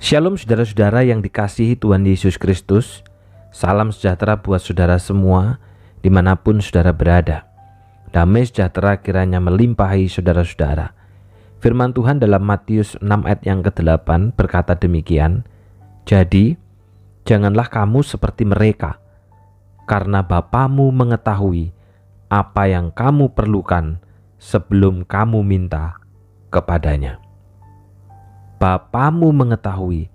Shalom saudara-saudara yang dikasihi Tuhan Yesus Kristus. Salam sejahtera buat saudara semua dimanapun saudara berada. Damai sejahtera kiranya melimpahi saudara-saudara. Firman Tuhan dalam Matius 6 ayat yang ke-8 berkata demikian. Jadi janganlah kamu seperti mereka, karena Bapamu mengetahui apa yang kamu perlukan sebelum kamu minta kepadanya. Bapamu mengetahui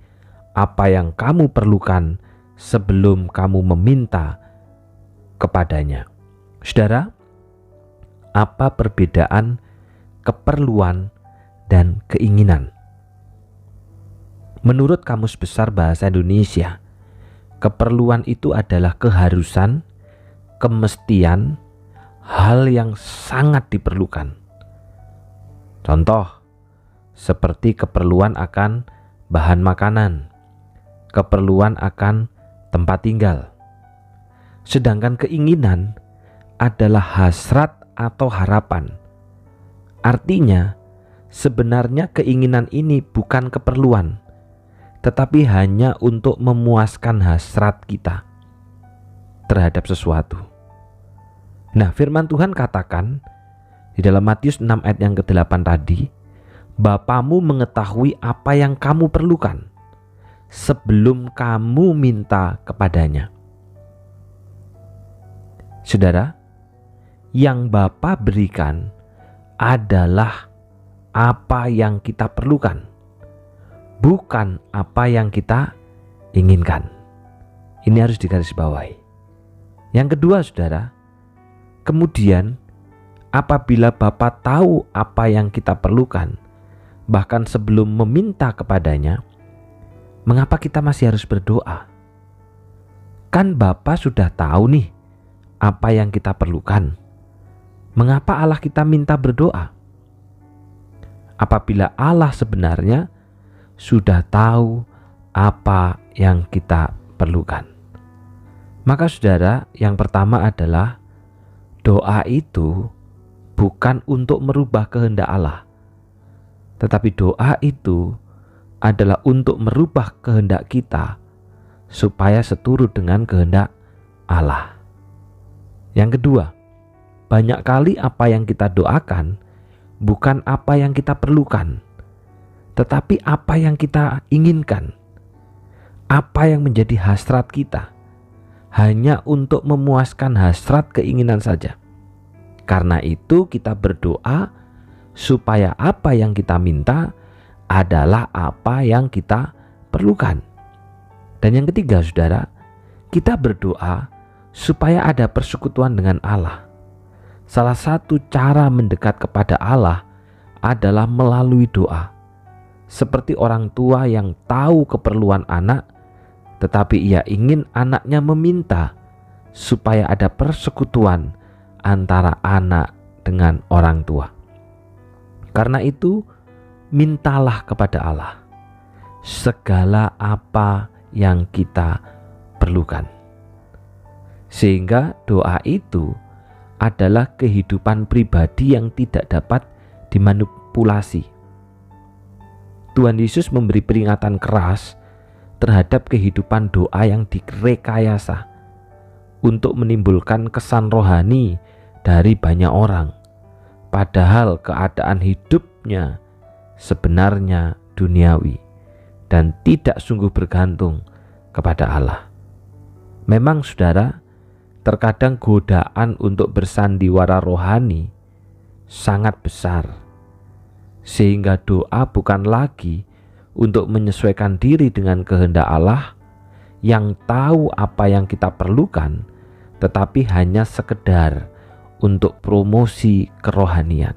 apa yang kamu perlukan sebelum kamu meminta kepadanya. Saudara, apa perbedaan keperluan dan keinginan? Menurut Kamus Besar Bahasa Indonesia, keperluan itu adalah keharusan, kemestian, hal yang sangat diperlukan. Contoh, seperti keperluan akan bahan makanan, keperluan akan tempat tinggal. Sedangkan keinginan adalah hasrat atau harapan. Artinya, sebenarnya keinginan ini bukan keperluan, tetapi hanya untuk memuaskan hasrat kita terhadap sesuatu. Nah, firman Tuhan katakan di dalam Matius 6 ayat yang ke-8 tadi, Bapamu mengetahui apa yang kamu perlukan sebelum kamu minta kepadanya. Saudara, yang Bapa berikan adalah apa yang kita perlukan, bukan apa yang kita inginkan. Ini harus digarisbawahi. Yang kedua, saudara, kemudian apabila Bapa tahu apa yang kita perlukan, bahkan sebelum meminta kepadanya, mengapa kita masih harus berdoa? Kan Bapa sudah tahu nih apa yang kita perlukan. Mengapa Allah kita minta berdoa? Apabila Allah sebenarnya sudah tahu apa yang kita perlukan. Maka saudara, yang pertama adalah doa itu bukan untuk merubah kehendak Allah, tetapi doa itu adalah untuk merubah kehendak kita supaya seturut dengan kehendak Allah. Yang kedua, banyak kali apa yang kita doakan bukan apa yang kita perlukan, tetapi apa yang kita inginkan, apa yang menjadi hasrat kita, hanya untuk memuaskan hasrat keinginan saja. Karena itu kita berdoa supaya apa yang kita minta adalah apa yang kita perlukan. Dan yang ketiga, saudara, kita berdoa supaya ada persekutuan dengan Allah. Salah satu cara mendekat kepada Allah adalah melalui doa. Seperti orang tua yang tahu keperluan anak, tetapi ia ingin anaknya meminta supaya ada persekutuan antara anak dengan orang tua. Karena itu, mintalah kepada Allah segala apa yang kita perlukan. Sehingga doa itu adalah kehidupan pribadi yang tidak dapat dimanipulasi. Tuhan Yesus memberi peringatan keras terhadap kehidupan doa yang direkayasa untuk menimbulkan kesan rohani dari banyak orang. Padahal keadaan hidupnya sebenarnya duniawi dan tidak sungguh bergantung kepada Allah. Memang saudara, terkadang godaan untuk bersandiwara rohani sangat besar, sehingga doa bukan lagi untuk menyesuaikan diri dengan kehendak Allah yang tahu apa yang kita perlukan, tetapi hanya sekedar untuk promosi kerohanian.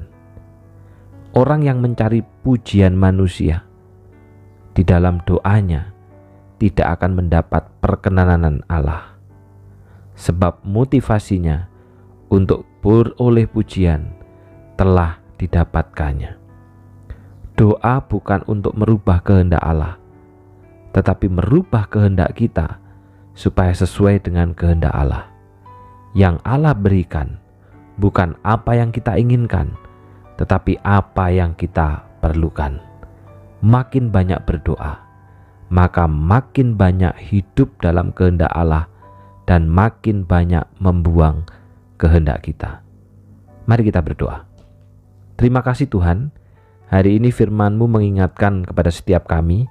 Orang yang mencari pujian manusia di dalam doanya tidak akan mendapat perkenanan Allah, sebab motivasinya untuk beroleh pujian telah didapatkannya. Doa bukan untuk merubah kehendak Allah, tetapi merubah kehendak kita supaya sesuai dengan kehendak Allah. Yang Allah berikan bukan apa yang kita inginkan, tetapi apa yang kita perlukan. Makin banyak berdoa, maka makin banyak hidup dalam kehendak Allah dan makin banyak membuang kehendak kita. Mari kita berdoa. Terima kasih Tuhan, hari ini firman-Mu mengingatkan kepada setiap kami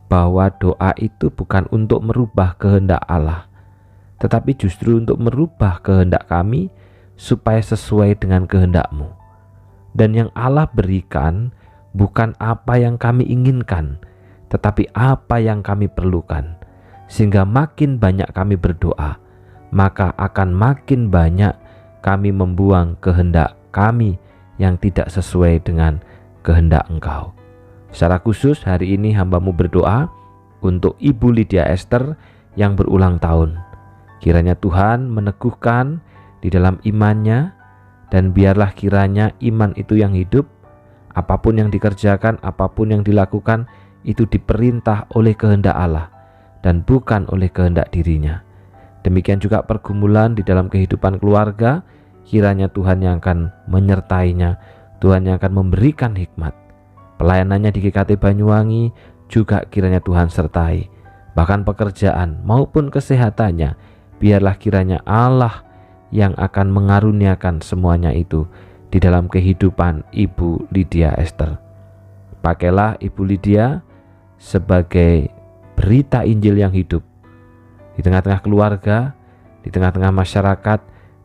bahwa doa itu bukan untuk merubah kehendak Allah, tetapi justru untuk merubah kehendak kami supaya sesuai dengan kehendak-Mu. Dan yang Allah berikan bukan apa yang kami inginkan, tetapi apa yang kami perlukan. Sehingga makin banyak kami berdoa, maka akan makin banyak kami membuang kehendak kami yang tidak sesuai dengan kehendak Engkau. Secara khusus hari ini hamba-Mu berdoa untuk Ibu Lydia Esther yang berulang tahun. Kiranya Tuhan meneguhkan di dalam imannya, dan biarlah kiranya iman itu yang hidup. Apapun yang dikerjakan, apapun yang dilakukan, itu diperintah oleh kehendak Allah dan bukan oleh kehendak dirinya. Demikian juga pergumulan di dalam kehidupan keluarga, kiranya Tuhan yang akan menyertainya, Tuhan yang akan memberikan hikmat. Pelayanannya di GKT Banyuwangi juga kiranya Tuhan sertai. Bahkan pekerjaan maupun kesehatannya, biarlah kiranya Allah yang akan mengaruniakan semuanya itu di dalam kehidupan Ibu Lydia Esther. Pakailah Ibu Lydia sebagai berita Injil yang hidup di tengah-tengah keluarga, di tengah-tengah masyarakat,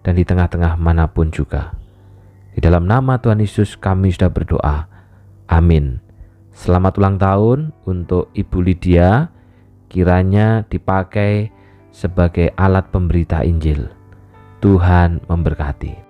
dan di tengah-tengah manapun juga. Di dalam nama Tuhan Yesus kami sudah berdoa. Amin. Selamat ulang tahun untuk Ibu Lydia, kiranya dipakai sebagai alat pemberita Injil. Tuhan memberkati.